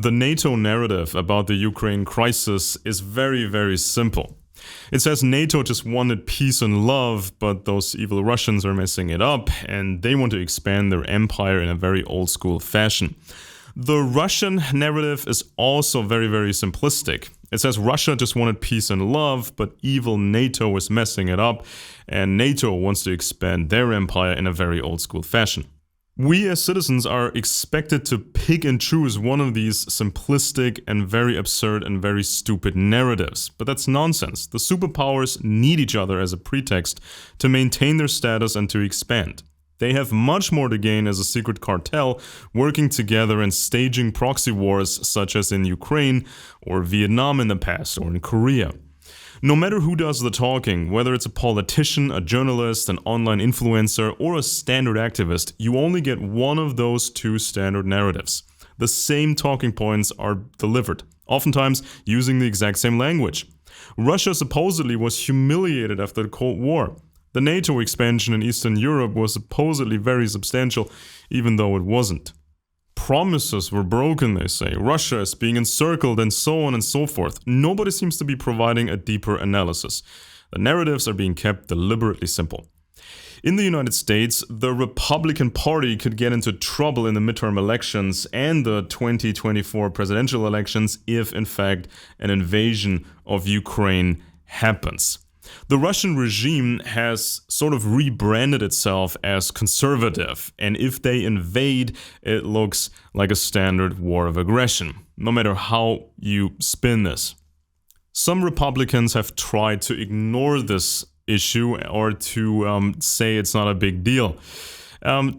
The NATO narrative about the Ukraine crisis is very, very simple. It says NATO just wanted peace and love, but those evil Russians are messing it up, and they want to expand their empire in a very old school fashion. The Russian narrative is also very, very simplistic. It says Russia just wanted peace and love, but evil NATO is messing it up, and NATO wants to expand their empire in a very old school fashion. We as citizens are expected to pick and choose one of these simplistic and very absurd and very stupid narratives. But that's nonsense. The superpowers need each other as a pretext to maintain their status and to expand. They have much more to gain as a secret cartel, working together and staging proxy wars such as in Ukraine or Vietnam in the past or in Korea. No matter who does the talking, whether it's a politician, a journalist, an online influencer, or a standard activist, you only get one of those two standard narratives. The same talking points are delivered, oftentimes using the exact same language. Russia supposedly was humiliated after the Cold War. The NATO expansion in Eastern Europe was supposedly very substantial, even though it wasn't. Promises were broken, they say. Russia is being encircled and so on and so forth. Nobody seems to be providing a deeper analysis. The narratives are being kept deliberately simple. In the United States, the Republican Party could get into trouble in the midterm elections and the 2024 presidential elections if, in fact, an invasion of Ukraine happens. The Russian regime has sort of rebranded itself as conservative, and if they invade, it looks like a standard war of aggression, no matter how you spin this. Some Republicans have tried to ignore this issue or to say it's not a big deal.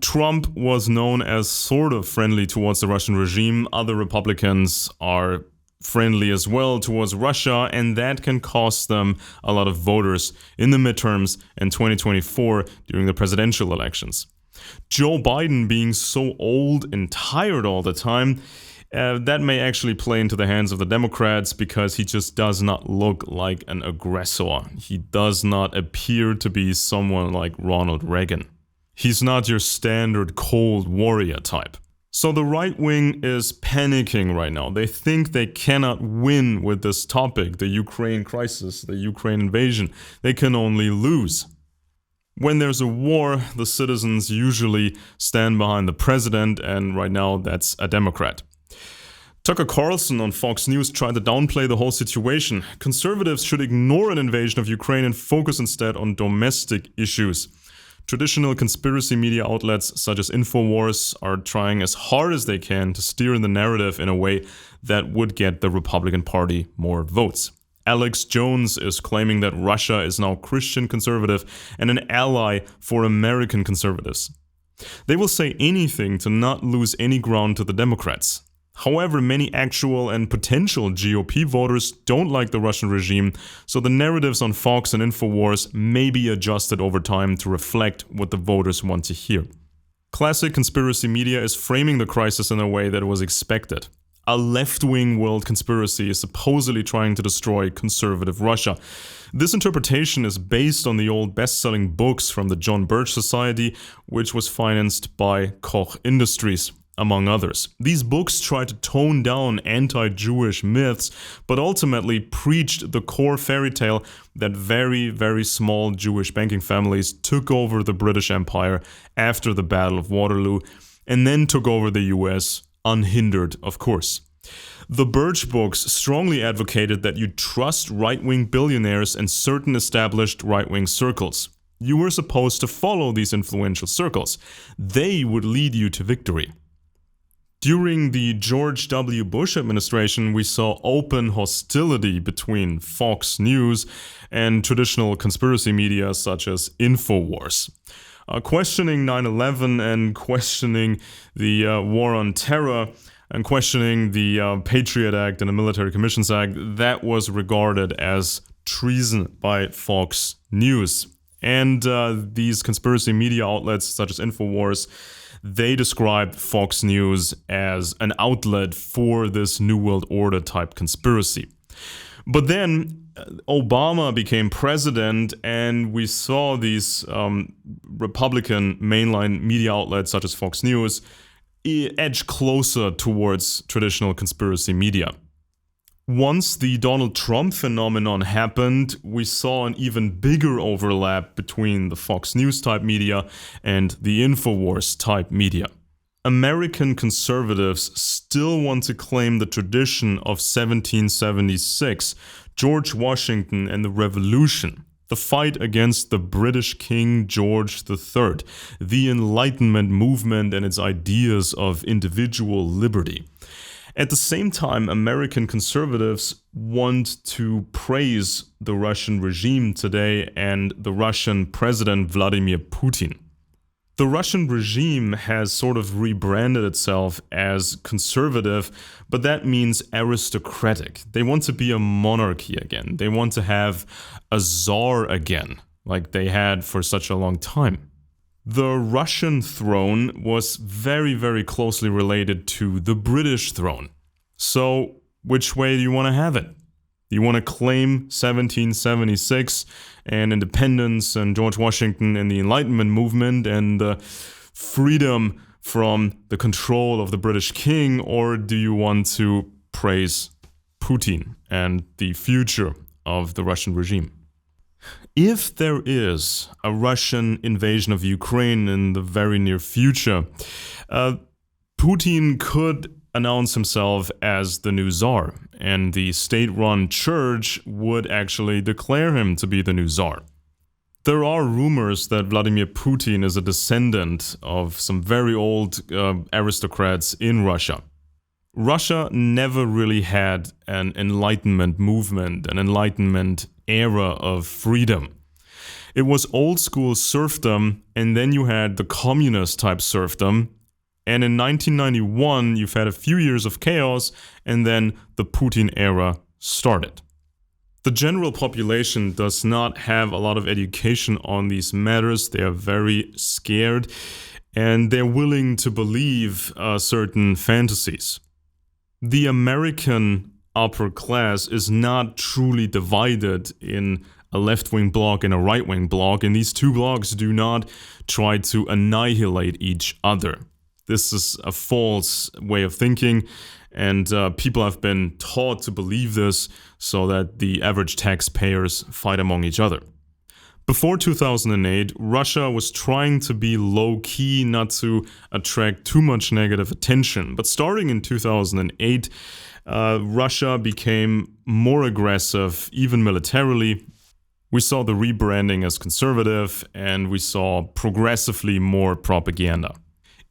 Trump was known as sort of friendly towards the Russian regime. Other Republicans are friendly as well towards Russia, and that can cost them a lot of voters in the midterms in 2024 during the presidential elections. Joe Biden being so old and tired all the time, that may actually play into the hands of the Democrats because he just does not look like an aggressor. He does not appear to be someone like Ronald Reagan. He's not your standard cold warrior type. So the right wing is panicking right now. They think they cannot win with this topic, the Ukraine crisis, the Ukraine invasion. They can only lose. When there's a war, the citizens usually stand behind the president, and right now that's a Democrat. Tucker Carlson on Fox News tried to downplay the whole situation. Conservatives should ignore an invasion of Ukraine and focus instead on domestic issues. Traditional conspiracy media outlets such as InfoWars are trying as hard as they can to steer the narrative in a way that would get the Republican Party more votes. Alex Jones is claiming that Russia is now Christian conservative and an ally for American conservatives. They will say anything to not lose any ground to the Democrats. However, many actual and potential GOP voters don't like the Russian regime, so the narratives on Fox and InfoWars may be adjusted over time to reflect what the voters want to hear. Classic conspiracy media is framing the crisis in a way that was expected. A left-wing world conspiracy is supposedly trying to destroy conservative Russia. This interpretation is based on the old best-selling books from the John Birch Society, which was financed by Koch Industries, among others. These books tried to tone down anti-Jewish myths, but ultimately preached the core fairy tale that very, very small Jewish banking families took over the British Empire after the Battle of Waterloo, and then took over the US, unhindered, of course. The Birch books strongly advocated that you trust right-wing billionaires and certain established right-wing circles. You were supposed to follow these influential circles. They would lead you to victory. During the George W. Bush administration, we saw open hostility between Fox News and traditional conspiracy media such as InfoWars. Questioning 9/11 and questioning the war on terror and questioning the Patriot Act and the Military Commissions Act, that was regarded as treason by Fox News. And these conspiracy media outlets such as InfoWars, they described Fox News as an outlet for this New World Order type conspiracy. But then Obama became president, and we saw these Republican mainline media outlets such as Fox News edge closer towards traditional conspiracy media. Once the Donald Trump phenomenon happened, we saw an even bigger overlap between the Fox News type media and the InfoWars type media. American conservatives still want to claim the tradition of 1776, George Washington and the Revolution, the fight against the British King George III, the Enlightenment movement and its ideas of individual liberty. At the same time, American conservatives want to praise the Russian regime today and the Russian President Vladimir Putin. The Russian regime has sort of rebranded itself as conservative, but that means aristocratic. They want to be a monarchy again. They want to have a czar again, like they had for such a long time. The Russian throne was very, very closely related to the British throne. So, which way do you want to have it? Do you want to claim 1776 and independence and George Washington and the Enlightenment movement and the freedom from the control of the British king, or do you want to praise Putin and the future of the Russian regime? If there is a Russian invasion of Ukraine in the very near future, Putin could announce himself as the new czar, and the state-run church would actually declare him to be the new czar. There are rumors that Vladimir Putin is a descendant of some very old aristocrats in Russia. Russia never really had an Enlightenment movement, an Enlightenment era of freedom. It was old school serfdom, and then you had the communist type serfdom. And in 1991, you've had a few years of chaos, and then the Putin era started. The general population does not have a lot of education on these matters. They are very scared, and they're willing to believe certain fantasies. The American upper class is not truly divided in a left-wing bloc and a right-wing bloc, and these two blocs do not try to annihilate each other. This is a false way of thinking, and people have been taught to believe this so that the average taxpayers fight among each other. Before 2008, Russia was trying to be low-key, not to attract too much negative attention. But starting in 2008, Russia became more aggressive, even militarily. We saw the rebranding as conservative, and we saw progressively more propaganda.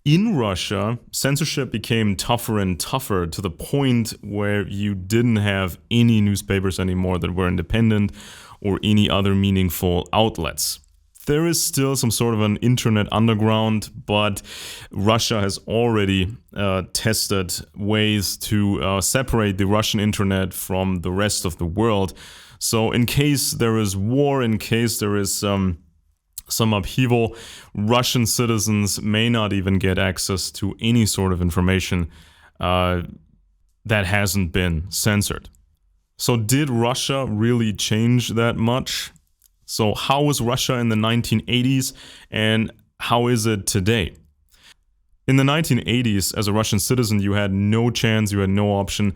In Russia, censorship became tougher and tougher to the point where you didn't have any newspapers anymore that were independent or any other meaningful outlets. There is still some sort of an internet underground, but Russia has already tested ways to separate the Russian internet from the rest of the world. So in case there is war, in case there is some upheaval, Russian citizens may not even get access to any sort of information that hasn't been censored. So did Russia really change that much? So how was Russia in the 1980s and how is it today? In the 1980s, as a Russian citizen, you had no chance, you had no option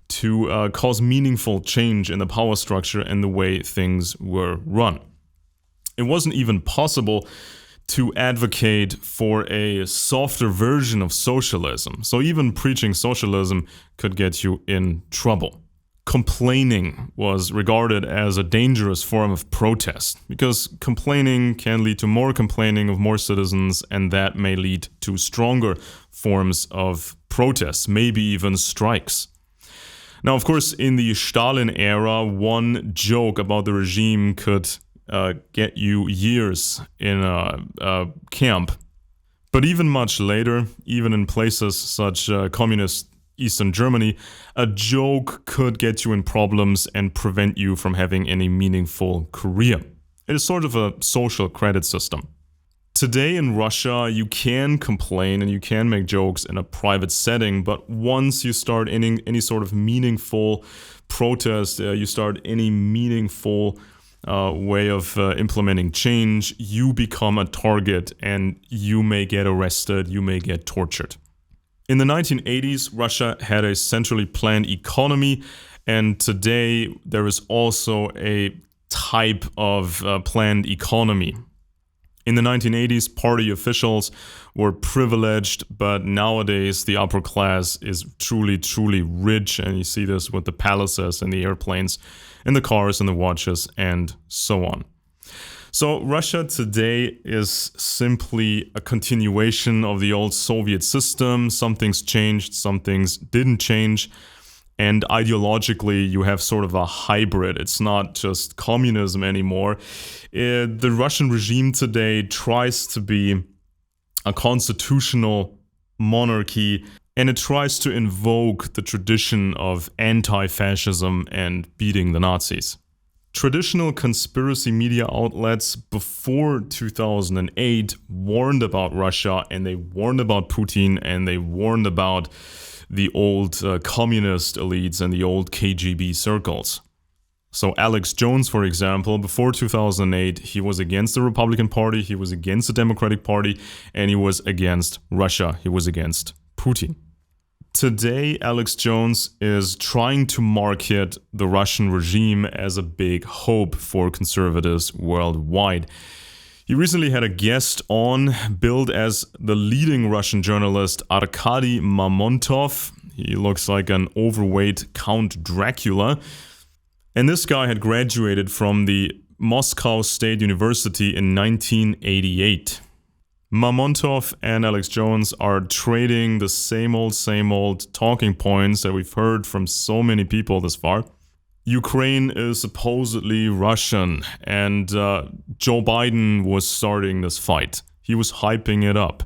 to cause meaningful change in the power structure and the way things were run. It wasn't even possible to advocate for a softer version of socialism. So even preaching socialism could get you in trouble. Complaining was regarded as a dangerous form of protest because complaining can lead to more complaining of more citizens, and that may lead to stronger forms of protests, maybe even strikes. Now, of course, in the Stalin era, one joke about the regime could get you years in a camp. But even much later, even in places such communist Eastern Germany, a joke could get you in problems and prevent you from having any meaningful career. It is sort of a social credit system. Today in Russia, you can complain and you can make jokes in a private setting, but once you start any sort of meaningful protest, you start any meaningful way of implementing change, you become a target and you may get arrested, you may get tortured. In the 1980s, Russia had a centrally planned economy, and today there is also a type of planned economy. In the 1980s, party officials were privileged, but nowadays the upper class is truly, truly rich, and you see this with the palaces and the airplanes and the cars and the watches and so on. So Russia today is simply a continuation of the old Soviet system. Some things changed, some things didn't change. And ideologically, you have sort of a hybrid. It's not just communism anymore. The Russian regime today tries to be a constitutional monarchy, and it tries to invoke the tradition of anti-fascism and beating the Nazis. Traditional conspiracy media outlets before 2008 warned about Russia, and they warned about Putin, and they warned about the old communist elites and the old KGB circles. So Alex Jones, for example, before 2008, he was against the Republican Party, he was against the Democratic Party, and he was against Russia, he was against Putin. Today, Alex Jones is trying to market the Russian regime as a big hope for conservatives worldwide. He recently had a guest on, billed as the leading Russian journalist Arkady Mamontov. He looks like an overweight Count Dracula. And this guy had graduated from the Moscow State University in 1988. Mamontov and Alex Jones are trading the same old talking points that we've heard from so many people this far. Ukraine is supposedly Russian, and Joe Biden was starting this fight. He was hyping it up.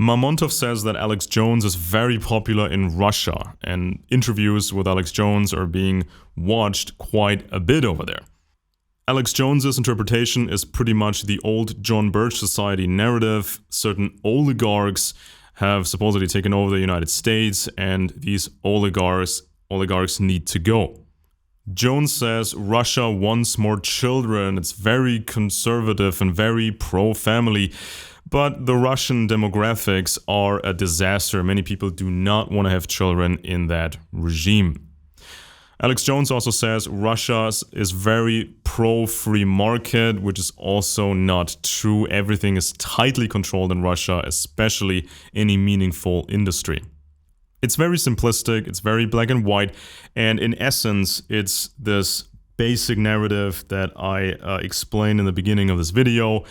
Mamontov says that Alex Jones is very popular in Russia, and interviews with Alex Jones are being watched quite a bit over there. Alex Jones's interpretation is pretty much the old John Birch Society narrative. Certain oligarchs have supposedly taken over the United States, and these oligarchs need to go. Jones says Russia wants more children, it's very conservative and very pro-family, but the Russian demographics are a disaster. Many people do not want to have children in that regime. Alex Jones also says Russia is very pro-free market, which is also not true. Everything is tightly controlled in Russia, especially any meaningful industry. It's very simplistic, it's very black and white, and in essence, it's this basic narrative that I explained in the beginning of this video.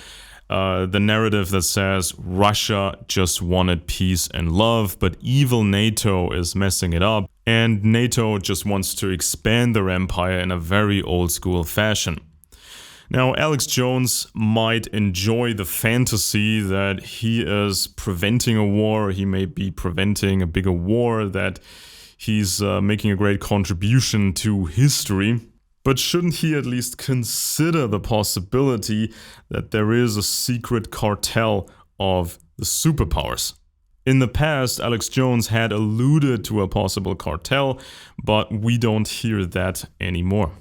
The narrative that says Russia just wanted peace and love, but evil NATO is messing it up, and NATO just wants to expand their empire in a very old school fashion. Now, Alex Jones might enjoy the fantasy that he is preventing a war, he may be preventing a bigger war, that he's making a great contribution to history. But shouldn't he at least consider the possibility that there is a secret cartel of the superpowers? In the past, Alex Jones had alluded to a possible cartel, but we don't hear that anymore.